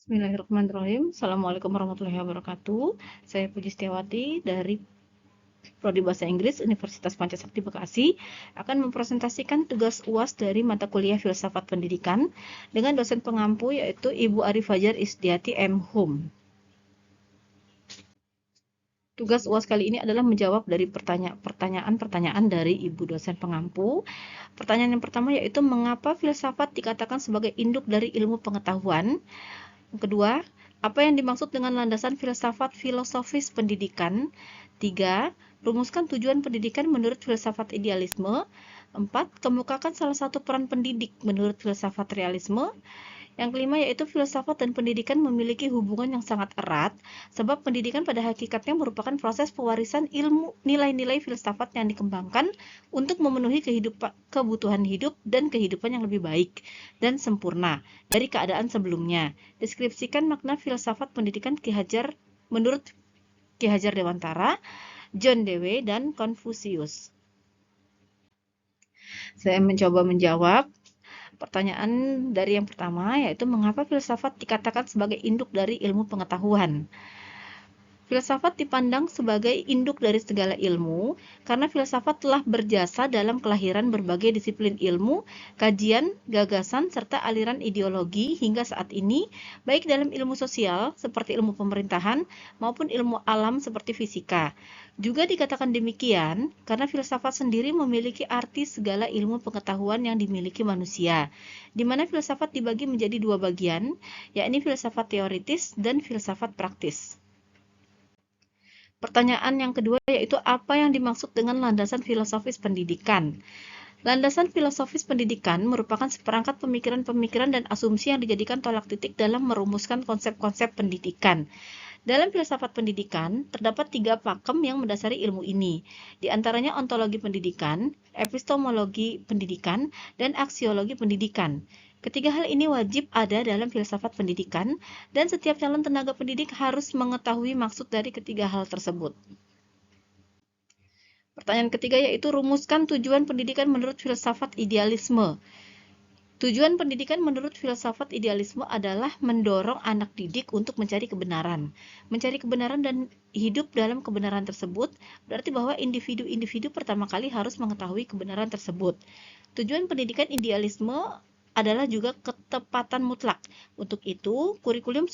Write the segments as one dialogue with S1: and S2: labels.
S1: Bismillahirrahmanirrahim. Assalamualaikum warahmatullahi wabarakatuh. Saya Puji Setiawati dari Prodi Bahasa Inggris Universitas Pancasakti Bekasi akan mempresentasikan tugas UAS dari mata kuliah Filsafat Pendidikan dengan dosen pengampu yaitu Ibu Arif Fajar Isdiati M.Hum. Tugas UAS kali ini adalah menjawab dari pertanyaan-pertanyaan dari Ibu dosen pengampu. Pertanyaan yang pertama yaitu mengapa filsafat dikatakan sebagai induk dari ilmu pengetahuan? Yang kedua, apa yang dimaksud dengan landasan filsafat filosofis pendidikan? 3. Rumuskan tujuan pendidikan menurut filsafat idealisme. 4. Kemukakan salah satu peran pendidik menurut filsafat realisme. Yang kelima yaitu filsafat dan pendidikan memiliki hubungan yang sangat erat, sebab pendidikan pada hakikatnya merupakan proses pewarisan ilmu nilai-nilai filsafat yang dikembangkan untuk memenuhi kebutuhan hidup dan kehidupan yang lebih baik dan sempurna dari keadaan sebelumnya. Deskripsikan makna filsafat pendidikan menurut Ki Hajar Dewantara, John Dewey, dan Confucius. Saya mencoba menjawab pertanyaan dari yang pertama, yaitu mengapa filsafat dikatakan sebagai induk dari ilmu pengetahuan. Filsafat dipandang sebagai induk dari segala ilmu karena filsafat telah berjasa dalam kelahiran berbagai disiplin ilmu, kajian, gagasan, serta aliran ideologi hingga saat ini, baik dalam ilmu sosial seperti ilmu pemerintahan maupun ilmu alam seperti fisika. Juga dikatakan demikian karena filsafat sendiri memiliki arti segala ilmu pengetahuan yang dimiliki manusia, di mana filsafat dibagi menjadi dua bagian, yakni filsafat teoritis dan filsafat praktis. Pertanyaan yang kedua yaitu apa yang dimaksud dengan landasan filosofis pendidikan? Landasan filosofis pendidikan merupakan seperangkat pemikiran-pemikiran dan asumsi yang dijadikan tolak titik dalam merumuskan konsep-konsep pendidikan. Dalam filsafat pendidikan, terdapat 3 pakem yang mendasari ilmu ini, di antaranya ontologi pendidikan, epistemologi pendidikan, dan aksiologi pendidikan. Ketiga hal ini wajib ada dalam filsafat pendidikan, dan setiap calon tenaga pendidik harus mengetahui maksud dari ketiga hal tersebut. Pertanyaan ketiga yaitu rumuskan tujuan pendidikan menurut filsafat idealisme. Tujuan pendidikan menurut filsafat idealisme adalah mendorong anak didik untuk mencari kebenaran. Mencari kebenaran dan hidup dalam kebenaran tersebut berarti bahwa individu-individu pertama kali harus mengetahui kebenaran tersebut. Tujuan pendidikan idealisme adalah juga ketepatan mutlak. Untuk itu, kurikulum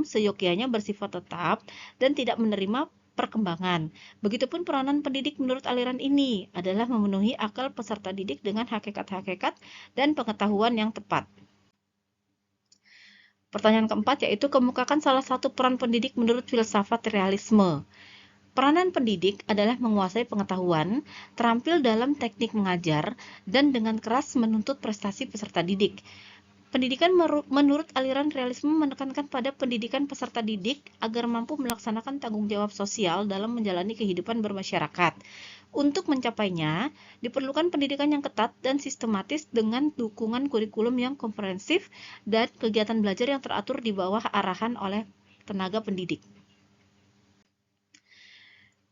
S1: seyogyanya bersifat tetap dan tidak menerima perkembangan. Begitupun peranan pendidik menurut aliran ini adalah memenuhi akal peserta didik dengan hakikat-hakikat dan pengetahuan yang tepat. Pertanyaan keempat yaitu kemukakan salah satu peran pendidik menurut filsafat realisme. Peranan pendidik adalah menguasai pengetahuan, terampil dalam teknik mengajar, dan dengan keras menuntut prestasi peserta didik. Pendidikan menurut aliran realisme menekankan pada pendidikan peserta didik agar mampu melaksanakan tanggung jawab sosial dalam menjalani kehidupan bermasyarakat. Untuk mencapainya, diperlukan pendidikan yang ketat dan sistematis dengan dukungan kurikulum yang komprehensif dan kegiatan belajar yang teratur di bawah arahan oleh tenaga pendidik.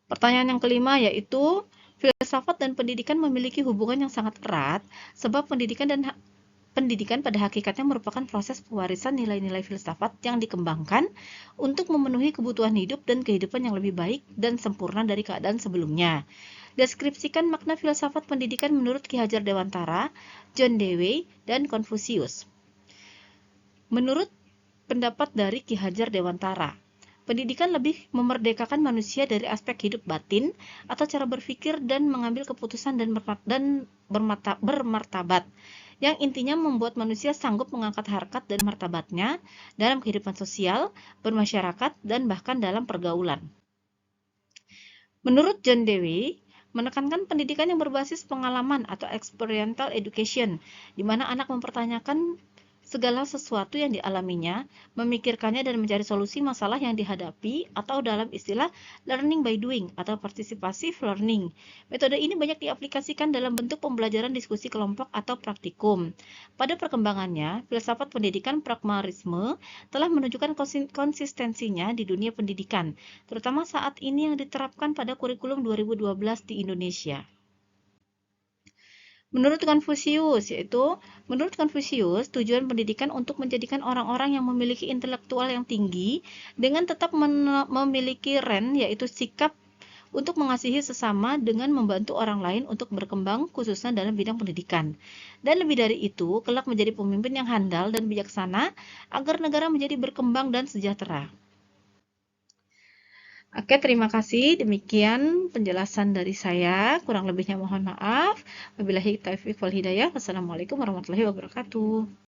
S1: Pertanyaan yang kelima yaitu, filsafat dan pendidikan memiliki hubungan yang sangat erat, sebab pendidikan pada hakikatnya merupakan proses pewarisan nilai-nilai filsafat yang dikembangkan untuk memenuhi kebutuhan hidup dan kehidupan yang lebih baik dan sempurna dari keadaan sebelumnya. Deskripsikan makna filsafat pendidikan menurut Ki Hajar Dewantara, John Dewey, dan Confucius. Menurut pendapat dari Ki Hajar Dewantara, pendidikan lebih memerdekakan manusia dari aspek hidup batin atau cara berpikir dan mengambil keputusan dan bermartabat, yang intinya membuat manusia sanggup mengangkat harkat dan martabatnya dalam kehidupan sosial, bermasyarakat, dan bahkan dalam pergaulan. Menurut John Dewey, menekankan pendidikan yang berbasis pengalaman atau experiential education, di mana anak mempertanyakan segala sesuatu yang dialaminya, memikirkannya dan mencari solusi masalah yang dihadapi, atau dalam istilah learning by doing atau participative learning. Metode ini banyak diaplikasikan dalam bentuk pembelajaran diskusi kelompok atau praktikum. Pada perkembangannya, filsafat pendidikan pragmatisme telah menunjukkan konsistensinya di dunia pendidikan, terutama saat ini yang diterapkan pada kurikulum 2012 di Indonesia. Menurut Konfusius, menurut Konfusius, tujuan pendidikan untuk menjadikan orang-orang yang memiliki intelektual yang tinggi dengan tetap memiliki ren, yaitu sikap untuk mengasihi sesama dengan membantu orang lain untuk berkembang, khususnya dalam bidang pendidikan. Dan lebih dari itu, kelak menjadi pemimpin yang handal dan bijaksana agar negara menjadi berkembang dan sejahtera. Oke, terima kasih. Demikian penjelasan dari saya. Kurang lebihnya mohon maaf. Wabillahi taufiq wal hidayah. Wassalamualaikum warahmatullahi wabarakatuh.